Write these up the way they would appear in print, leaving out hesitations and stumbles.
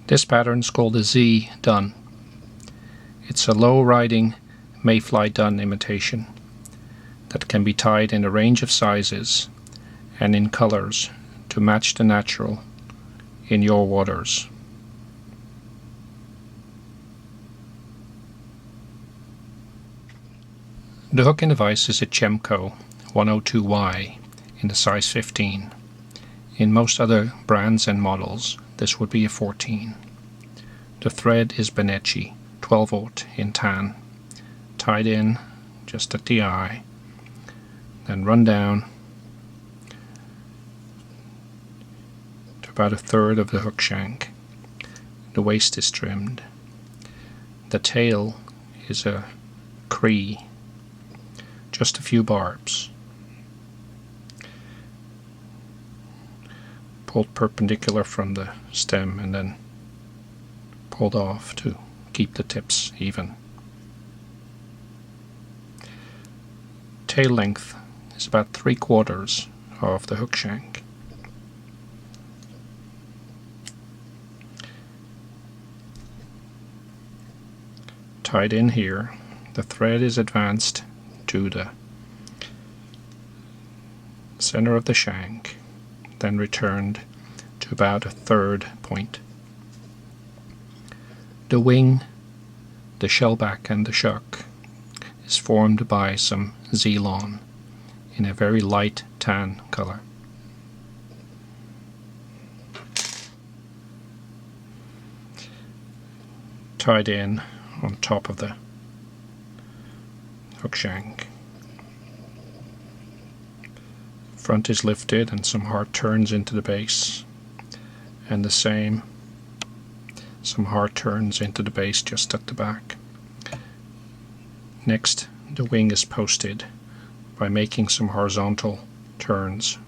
This pattern is called a Z-lon. It's a low-riding mayfly dun imitation that can be tied in a range of sizes and in colors to match the natural in your waters. The hook in the vise is a Tiemco 102Y in the size 15. In most other brands and models, this would be a 14. The thread is Benecchi 12/0 in tan, tied in just at the eye, then run down to about 1/3 of the hook shank. The waist is trimmed. The tail is a Cree, just a few barbs, pulled perpendicular from the stem and then pulled off to keep the tips even. Tail length is about 3/4 of the hook shank. Tied in here, the thread is advanced to the center of the shank, then returned to about 1/3 point. The wing, the shellback and the shuck is formed by some Z-lon in a very light tan color. Tied in on top of the hook shank. Front is lifted and some hard turns into the base, and the same, some hard turns into the base just at the back. Next, the wing is posted by making some horizontal turns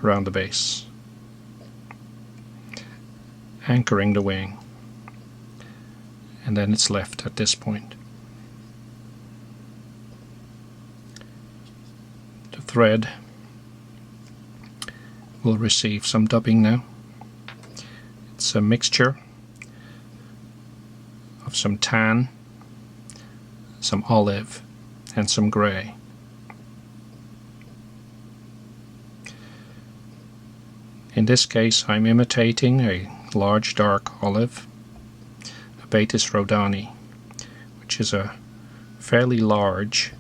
around the base, anchoring the wing, and then it's left at this point. The thread will receive some dubbing now. It's a mixture of some tan, some olive, and some gray. In this case, I'm imitating a large dark olive, Abatis rhodani, which is a fairly large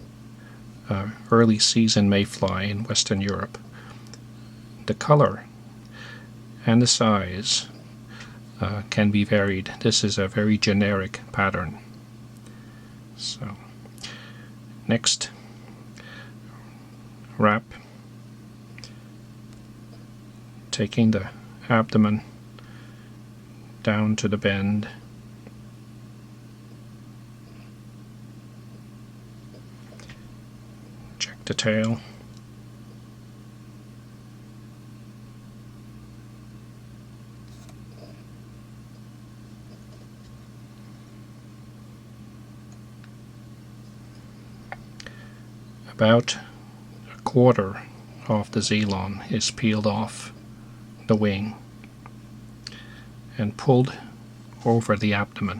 early season mayfly in Western Europe. The color and the size can be varied. This is a very generic pattern. So, next, wrap, taking the abdomen down to the bend, check the tail, about 1/4 of the Z-lon is peeled off the wing and pulled over the abdomen,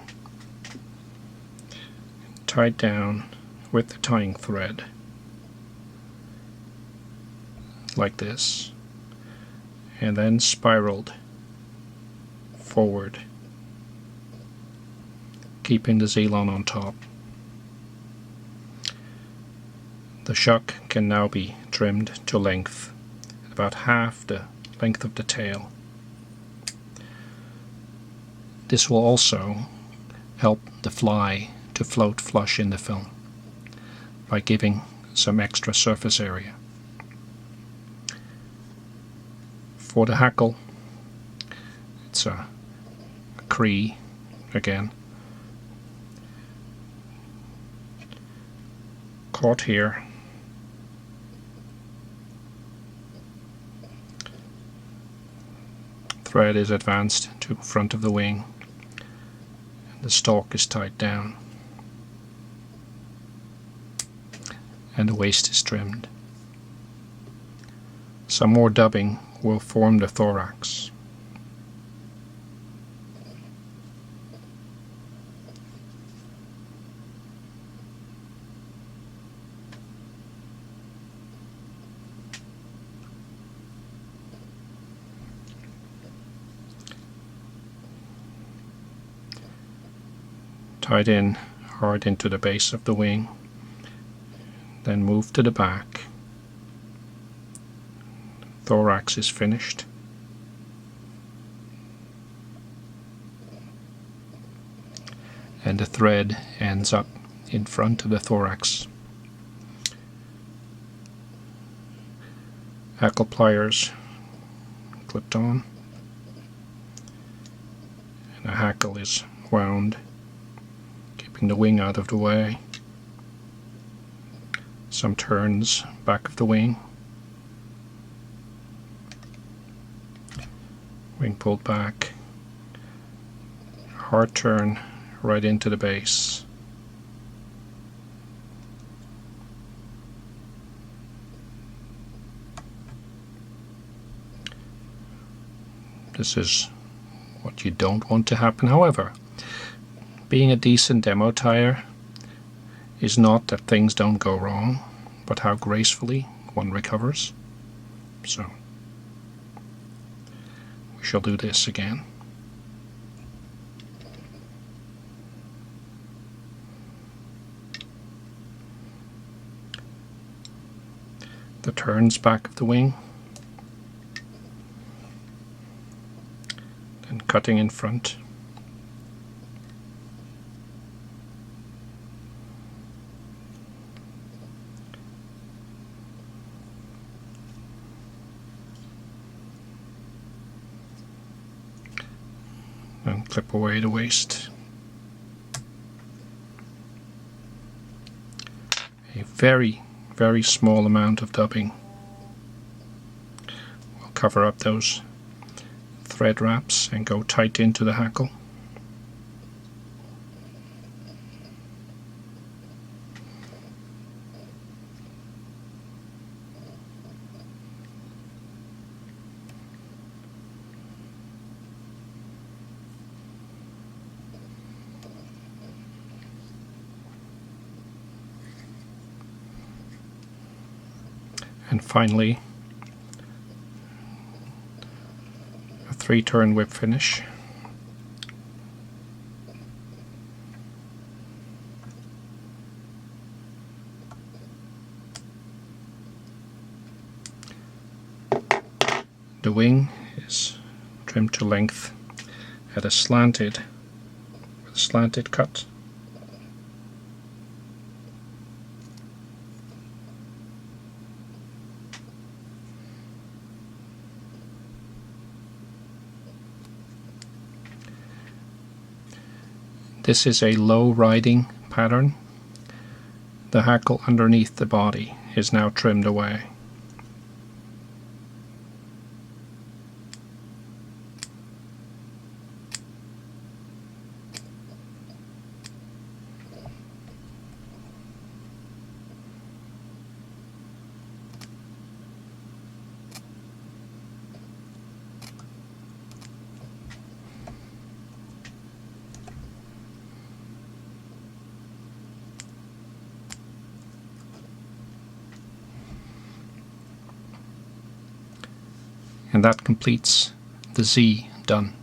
tied down with the tying thread like this, and then spiraled forward, keeping the Z-lon on top. The shuck can now be trimmed to length, about half the length of the tail. This will also help the fly to float flush in the film by giving some extra surface area. For the hackle, it's a Cree again, caught here. Thread is advanced to front of the wing, and the stalk is tied down, and the waist is trimmed. Some more dubbing will form the thorax. tied in hard into the base of the wing, then move to the back. Thorax is finished. And the thread ends up in front of the thorax. Hackle pliers clipped on, and a hackle is wound, keeping the wing out of the way. Some turns back of the wing. Wing pulled back. Hard turn right into the base. This is what you don't want to happen. However, being a decent demo tire is not that things don't go wrong, but how gracefully one recovers. So we shall do this again. The turns back of the wing, then cutting in front. And clip away the waste. A very small amount of dubbing will cover up those thread wraps and go tight into the hackle. And finally, a 3-turn whip finish. The wing is trimmed to length at a slanted cut. This is a low riding pattern. The hackle underneath the body is now trimmed away. And that completes the Z done.